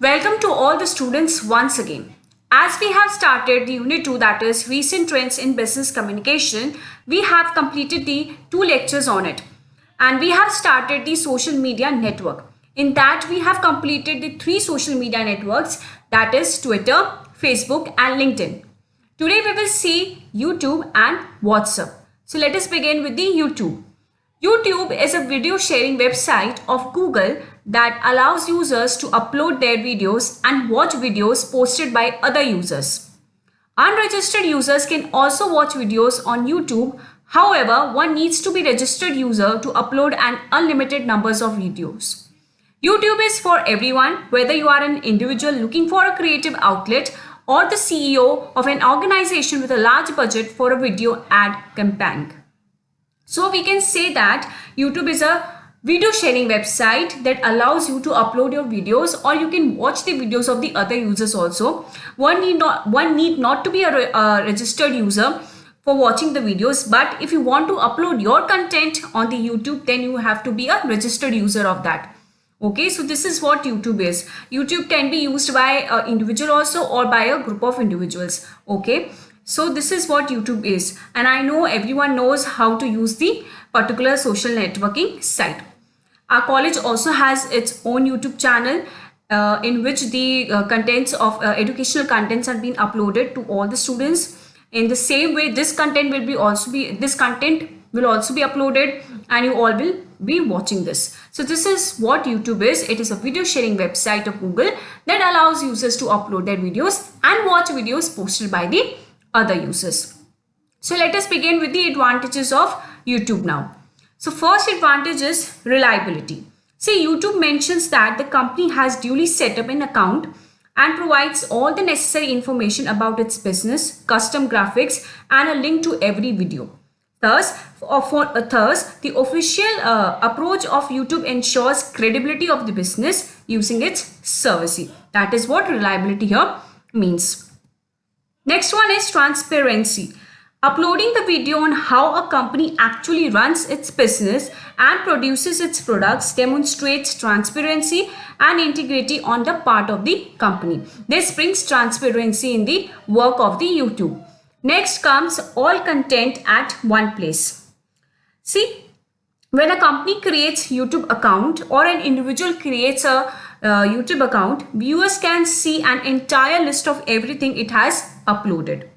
Welcome to all the students once again. As we have started the Unit 2, that is Recent Trends in Business Communication, we have completed the 2 lectures on it. And we have started the social media network. In that, we have completed the 3 social media networks, that is Twitter, Facebook and LinkedIn. Today we will see YouTube and WhatsApp. So let us begin with the YouTube. YouTube is a video sharing website of Google that allows users to upload their videos and watch videos posted by other users. Unregistered users can also watch videos on YouTube. However, one needs to be a registered user to upload an unlimited numbers of videos. YouTube is for everyone, whether you are an individual looking for a creative outlet or the CEO of an organization with a large budget for a video ad campaign. So we can say that YouTube is a video sharing website that allows you to upload your videos, or you can watch the videos of the other users also. One need not to be a registered user for watching the videos, but if you want to upload your content on the YouTube, then you have to be a registered user of that. Okay, so this is what YouTube is. YouTube can be used by an individual also, or by a group of individuals. Okay, so this is what YouTube is, and I know everyone knows how to use the particular social networking site. Our college also has its own YouTube channel in which the contents of educational contents have been uploaded to all the students. In the same way, this content will also be uploaded, and you all will be watching this. So this is what YouTube is. It is a video sharing website of Google that allows users to upload their videos and watch videos posted by the other users. So let us begin with the advantages of YouTube now. So first advantage is reliability. See, YouTube mentions that the company has duly set up an account and provides all the necessary information about its business, custom graphics and a link to every video. Thus, the official approach of YouTube ensures credibility of the business using its service. That is what reliability here means. Next one is transparency. Uploading the video on how a company actually runs its business and produces its products demonstrates transparency and integrity on the part of the company. This brings transparency in the work of the YouTube. Next comes all content at one place. See, when a company creates YouTube account or an individual creates a YouTube account, viewers can see an entire list of everything it has uploaded.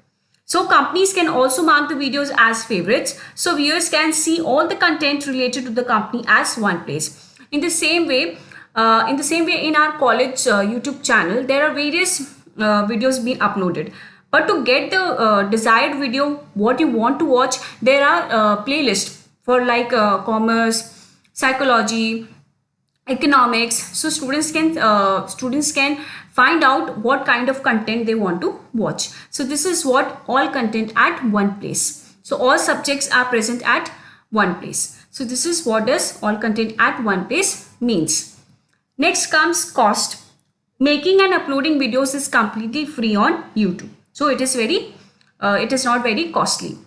So companies can also mark the videos as favorites, so viewers can see all the content related to the company as one place. In the same way, in our college YouTube channel, there are various videos being uploaded. But to get the desired video, what you want to watch, there are playlists for like commerce, psychology, economics. So students can find out what kind of content they want to watch. So this is what all content at one place. So all subjects are present at one place. So this is what does all content at one place means. Next comes cost. Making and uploading videos is completely free on YouTube. So it is not very costly.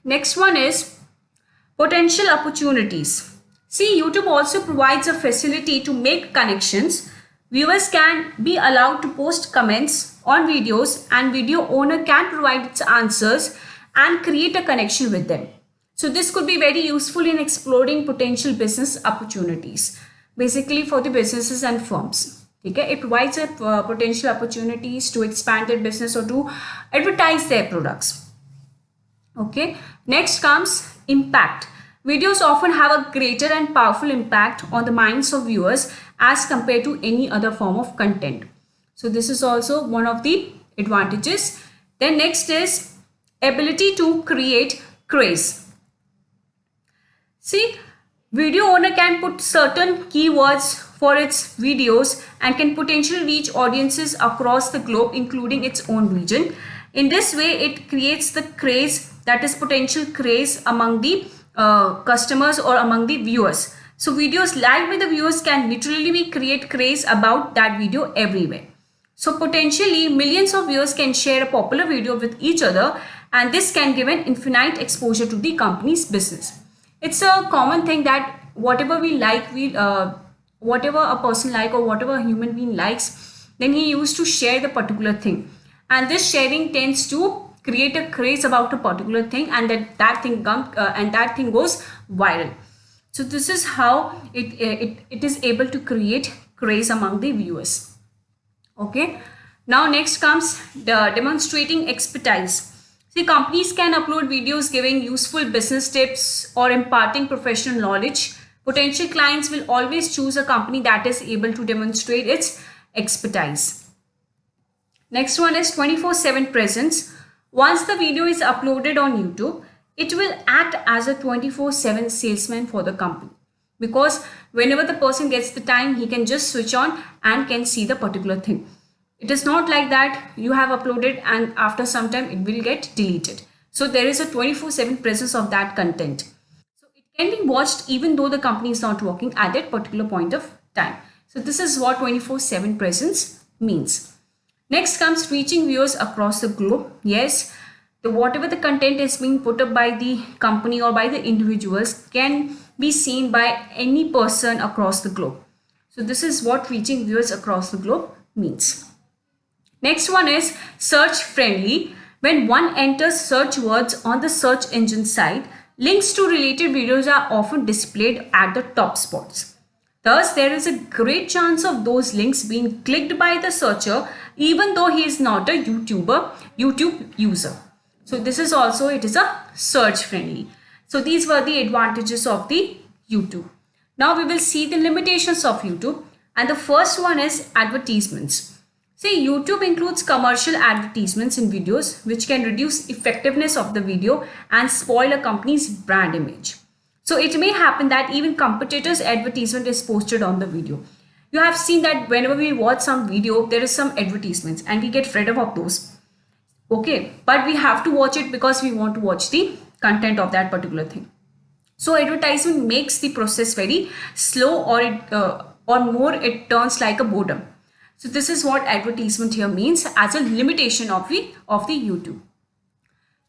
Next one is potential opportunities. See, YouTube also provides a facility to make connections. Viewers can be allowed to post comments on videos, and video owner can provide its answers and create a connection with them. So this could be very useful in exploring potential business opportunities, basically for the businesses and firms. Okay? It provides potential opportunities to expand their business or to advertise their products. Okay. Next comes impact. Videos often have a greater and powerful impact on the minds of viewers as compared to any other form of content. So this is also one of the advantages. Then next is ability to create craze. See, video owner can put certain keywords for its videos and can potentially reach audiences across the globe, including its own region. In this way, it creates the craze, that is potential craze among the customers or among the viewers. So videos liked by the viewers can literally create craze about that video everywhere. So potentially millions of viewers can share a popular video with each other, and this can give an infinite exposure to the company's business. It's a common thing that whatever we like, whatever a person like or whatever a human being likes, then he used to share the particular thing, and this sharing tends to create a craze about a particular thing, and that thing goes viral. So this is how it is able to create craze among the viewers. Okay, now next comes the demonstrating expertise. See, companies can upload videos giving useful business tips or imparting professional knowledge. Potential clients will always choose a company that is able to demonstrate its expertise. Next one is 24/7 presence. Once the video is uploaded on YouTube, it will act as a 24/7 salesman for the company, because whenever the person gets the time, he can just switch on and can see the particular thing. It is not like that you have uploaded and after some time it will get deleted. So there is a 24/7 presence of that content. So it can be watched even though the company is not working at that particular point of time. So this is what 24/7 presence means. Next comes reaching viewers across the globe. Yes, whatever the content is being put up by the company or by the individuals can be seen by any person across the globe. So this is what reaching viewers across the globe means. Next one is search friendly. When one enters search words on the search engine site, links to related videos are often displayed at the top spots. Thus, there is a great chance of those links being clicked by the searcher even though he is not a YouTube user. So this is also, it is a search friendly. So these were the advantages of the YouTube. Now we will see the limitations of YouTube, and the first one is advertisements. See, YouTube includes commercial advertisements in videos which can reduce effectiveness of the video and spoil a company's brand image. So it may happen that even competitors' advertisement is posted on the video. You have seen that whenever we watch some video, there is some advertisements and we get fed up of those. Okay, but we have to watch it because we want to watch the content of that particular thing. So advertisement makes the process very slow, or more it turns like a boredom. So this is what advertisement here means as a limitation of the YouTube.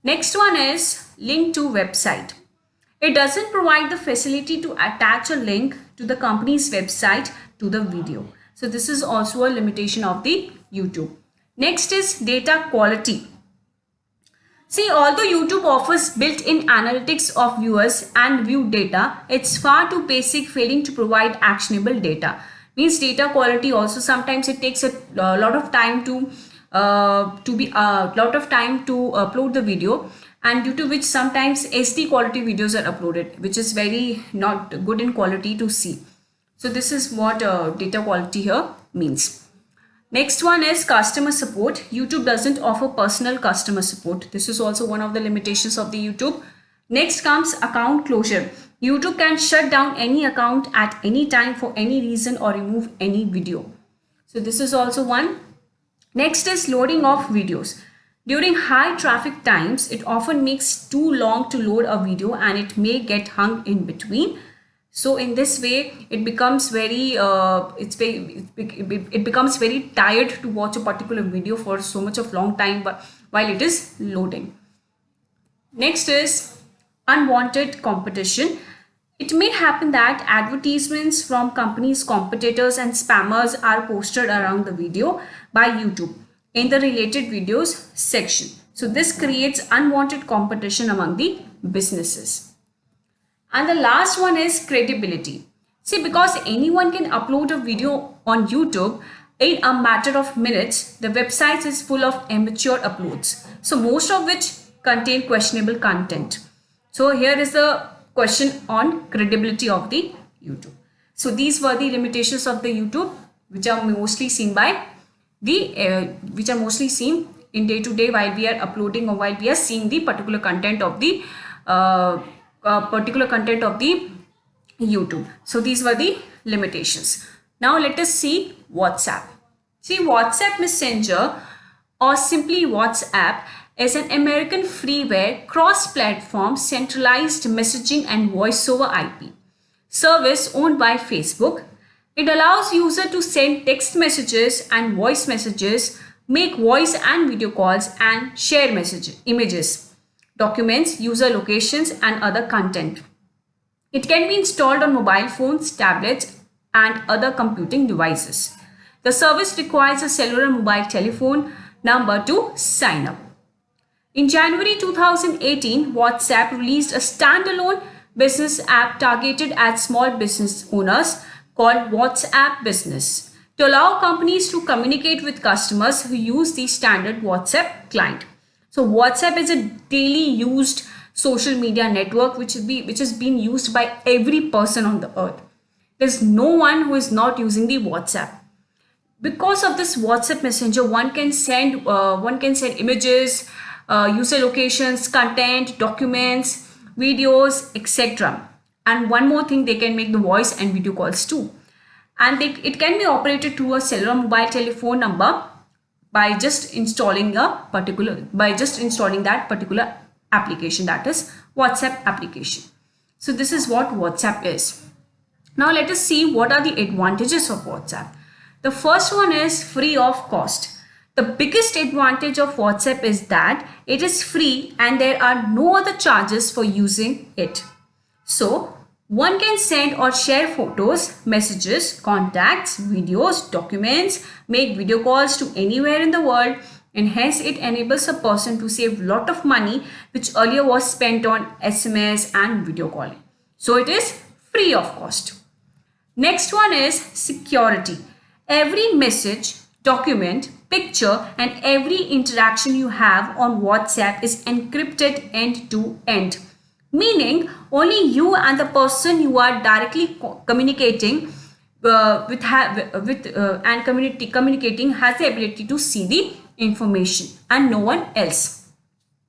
Next one is link to website. It doesn't provide the facility to attach a link to the company's website to the video. So this is also a limitation of the YouTube. Next is data quality. See, although YouTube offers built-in analytics of viewers and view data, it's far too basic, failing to provide actionable data. Means data quality also, sometimes it takes a lot of time to upload the video, and due to which sometimes SD quality videos are uploaded, which is very not good in quality to see. So this is what data quality here means. Next one is customer support. YouTube doesn't offer personal customer support. This is also one of the limitations of the YouTube. Next comes account closure. YouTube can shut down any account at any time for any reason or remove any video. So this is also one. Next is loading of videos. During high traffic times, it often makes too long to load a video and it may get hung in between. So in this way, it becomes very it becomes very tired to watch a particular video for so much of long time while it is loading. Next is unwanted competition. It may happen that advertisements from companies, competitors and spammers are posted around the video by YouTube in the related videos section. So this creates unwanted competition among the businesses. And the last one is credibility. See, because anyone can upload a video on YouTube in a matter of minutes, the website is full of amateur uploads, so most of which contain questionable content. So here is the question on credibility of the YouTube. So these were the limitations of the YouTube, which are mostly seen by which are mostly seen in day to day while we are uploading or while we are seeing the particular content of the YouTube. So these were the limitations. Now let us see WhatsApp. See, WhatsApp Messenger, or simply WhatsApp, is an American freeware cross-platform centralized messaging and voice over IP service owned by Facebook. It allows users to send text messages and voice messages, make voice and video calls, and share images, documents, user locations, and other content. It can be installed on mobile phones, tablets, and other computing devices. The service requires a cellular mobile telephone number to sign up. In January 2018, WhatsApp released a standalone business app targeted at small business owners called WhatsApp Business to allow companies to communicate with customers who use the standard WhatsApp client. So WhatsApp is a daily used social media network which is being used by every person on the earth. There's no one who is not using the WhatsApp. Because of this WhatsApp Messenger, one can send images, user locations, content, documents, videos, etc. And one more thing, they can make the voice and video calls too. And it can be operated through a cellular mobile telephone number by just installing that particular application, that is WhatsApp application. So this is what WhatsApp is. Now let us see what are the advantages of WhatsApp. The first one is free of cost. The biggest advantage of WhatsApp is that it is free and there are no other charges for using it. So one can send or share photos, messages, contacts, videos, documents, make video calls to anywhere in the world, and hence it enables a person to save a lot of money which earlier was spent on SMS and video calling. So it is free of cost. Next one is security. Every message, document, picture and every interaction you have on WhatsApp is encrypted end to end. Meaning only you and the person you are directly communicating communicating has the ability to see the information and no one else.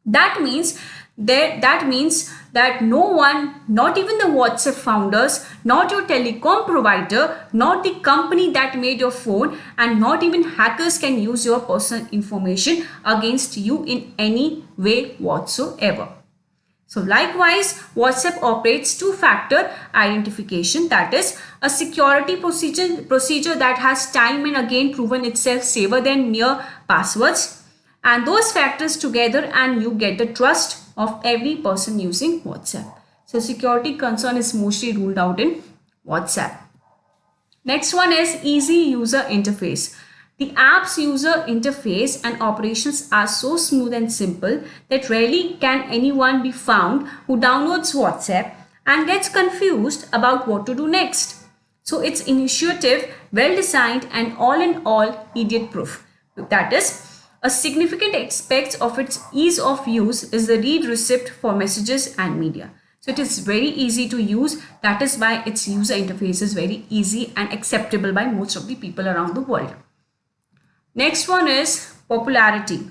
That means that no one, not even the WhatsApp founders, not your telecom provider, not the company that made your phone, and not even hackers can use your personal information against you in any way whatsoever. So likewise, WhatsApp operates two-factor identification, that is a security procedure that has time and again proven itself safer than mere passwords. And those factors together and you get the trust of every person using WhatsApp. So security concern is mostly ruled out in WhatsApp. Next one is easy user interface. The app's user interface and operations are so smooth and simple that rarely can anyone be found who downloads WhatsApp and gets confused about what to do next. So it's intuitive, well designed and all in all idiot proof. That is, a significant aspect of its ease of use is the read receipt for messages and media. So it is very easy to use. That is why its user interface is very easy and acceptable by most of the people around the world. Next one is popularity.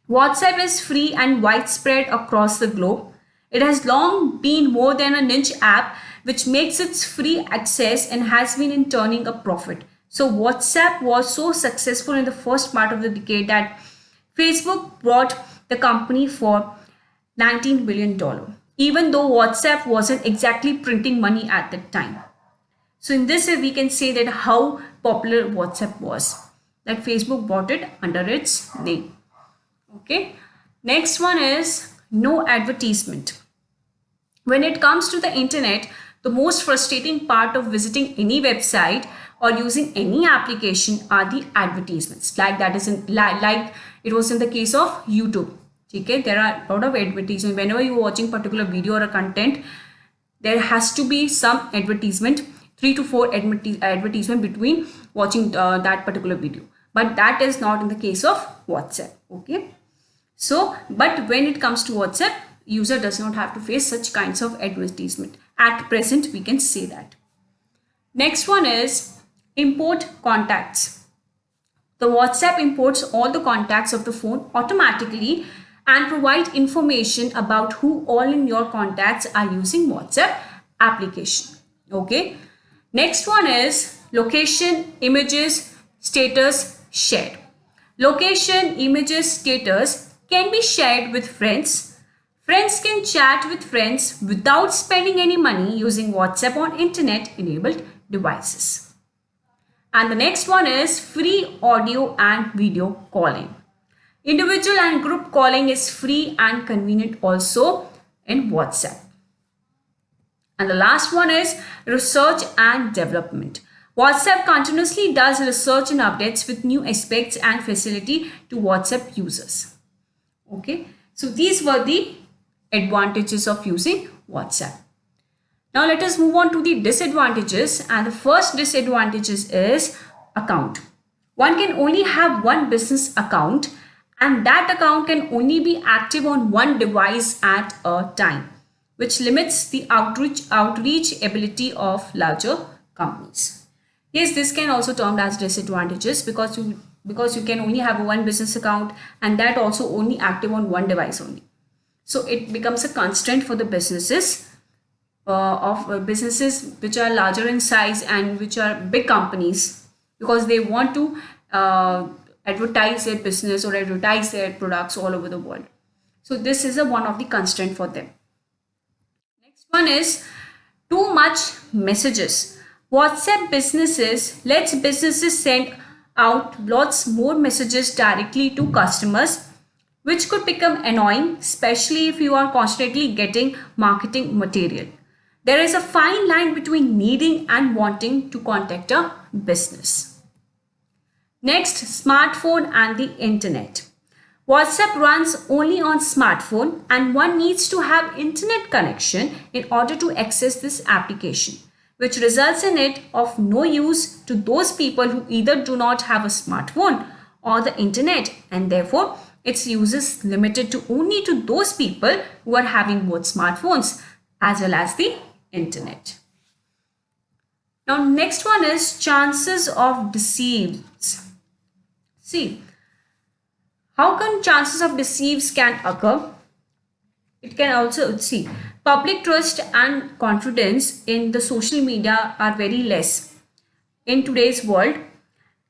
WhatsApp is free and widespread across the globe. It has long been more than a niche app, which makes its free access and has been in turning a profit. So WhatsApp was so successful in the first part of the decade that Facebook bought the company for $19 billion, even though WhatsApp wasn't exactly printing money at that time. So in this way, we can say that how popular WhatsApp was, that Facebook bought it under its name. Okay. Next one is no advertisement. When it comes to the internet, the most frustrating part of visiting any website or using any application are the advertisements. Like it was in the case of YouTube. Okay, there are a lot of advertisements. Whenever you're watching particular video or a content, there has to be some advertisement, 3 to 4 advertisement between watching that particular video. But that is not in the case of WhatsApp. Okay. So, but when it comes to WhatsApp, user does not have to face such kinds of advertisement. At present, we can say that. Next one is import contacts. The WhatsApp imports all the contacts of the phone automatically and provide information about who all in your contacts are using WhatsApp application. Okay. Next one is location, images, status shared. Location, images, status can be shared with friends. Friends can chat with friends without spending any money using WhatsApp on internet enabled devices. And the next one is free audio and video calling. Individual and group calling is free and convenient also in WhatsApp. And the last one is research and development. WhatsApp continuously does research and updates with new aspects and facility to WhatsApp users. Okay, so these were the advantages of using WhatsApp. Now let us move on to the disadvantages, and the first disadvantages is account. One can only have one business account, and that account can only be active on one device at a time, which limits the outreach ability of larger companies. Yes, this can also termed as disadvantages because you can only have one business account, and that also only active on one device only. So it becomes a constraint for the businesses businesses which are larger in size and which are big companies, because they want to advertise their business or advertise their products all over the world. So this is one of the constraint for them. Next one is too much messages. WhatsApp businesses lets businesses send out lots more messages directly to customers, which could become annoying, especially if you are constantly getting marketing material. There is a fine line between needing and wanting to contact a business. Next, smartphone and the internet. WhatsApp runs only on smartphone, and one needs to have internet connection in order to access this application, which results in it of no use to those people who either do not have a smartphone or the internet, and therefore its use is limited to only to those people who are having both smartphones as well as the internet. Now next one is chances of deceives. See, how come chances of deceives can occur? It can also, see, public trust and confidence in the social media are very less in today's world,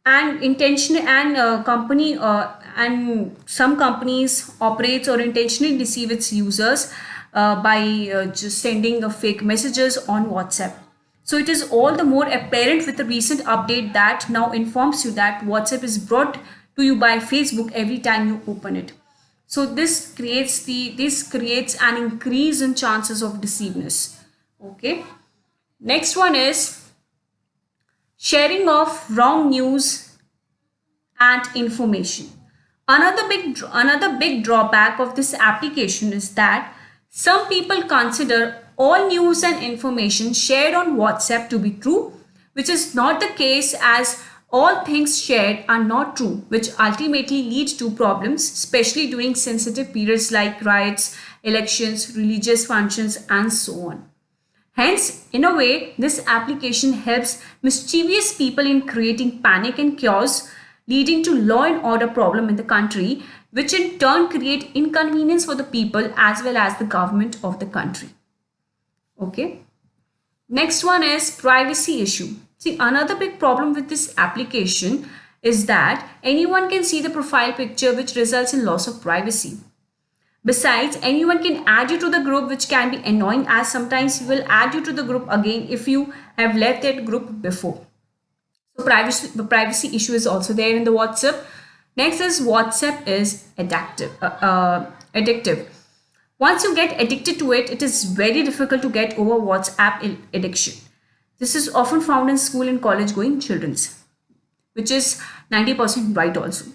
and intention and company and some companies operates or intentionally deceive its users by just sending fake messages on WhatsApp. So it is all the more apparent with the recent update that now informs you that WhatsApp is brought to you by Facebook every time you open it. So this creates an increase in chances of deceiveness. Okay. Next one is sharing of wrong news and information. Another big drawback of this application is that some people consider all news and information shared on WhatsApp to be true, which is not the case, as all things shared are not true, which ultimately leads to problems, especially during sensitive periods like riots, elections, religious functions, and so on. Hence, in a way, this application helps mischievous people in creating panic and chaos, leading to law and order problem in the country, which in turn create inconvenience for the people as well as the government of the country. Okay. Next one is privacy issue. See, another big problem with this application is that anyone can see the profile picture, which results in loss of privacy. Besides, anyone can add you to the group, which can be annoying, as sometimes he will add you to the group again if you have left that group before. So the privacy issue is also there in the WhatsApp. Next is WhatsApp is addictive. Once you get addicted to it, it is very difficult to get over WhatsApp addiction. This is often found in school and college going children's, which is 90% right also.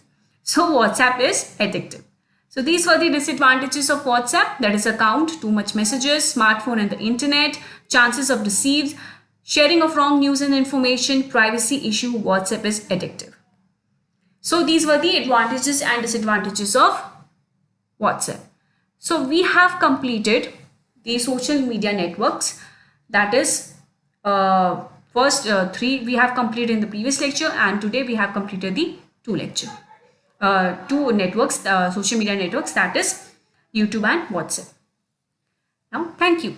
So WhatsApp is addictive. So these were the disadvantages of WhatsApp, that is account, too much messages, smartphone and the internet, chances of deceives, sharing of wrong news and information, privacy issue. WhatsApp is addictive. So these were the advantages and disadvantages of WhatsApp. So we have completed the social media networks, that is first three we have completed in the previous lecture, and today we have completed the two networks, social media networks, that is YouTube and WhatsApp. Now, thank you.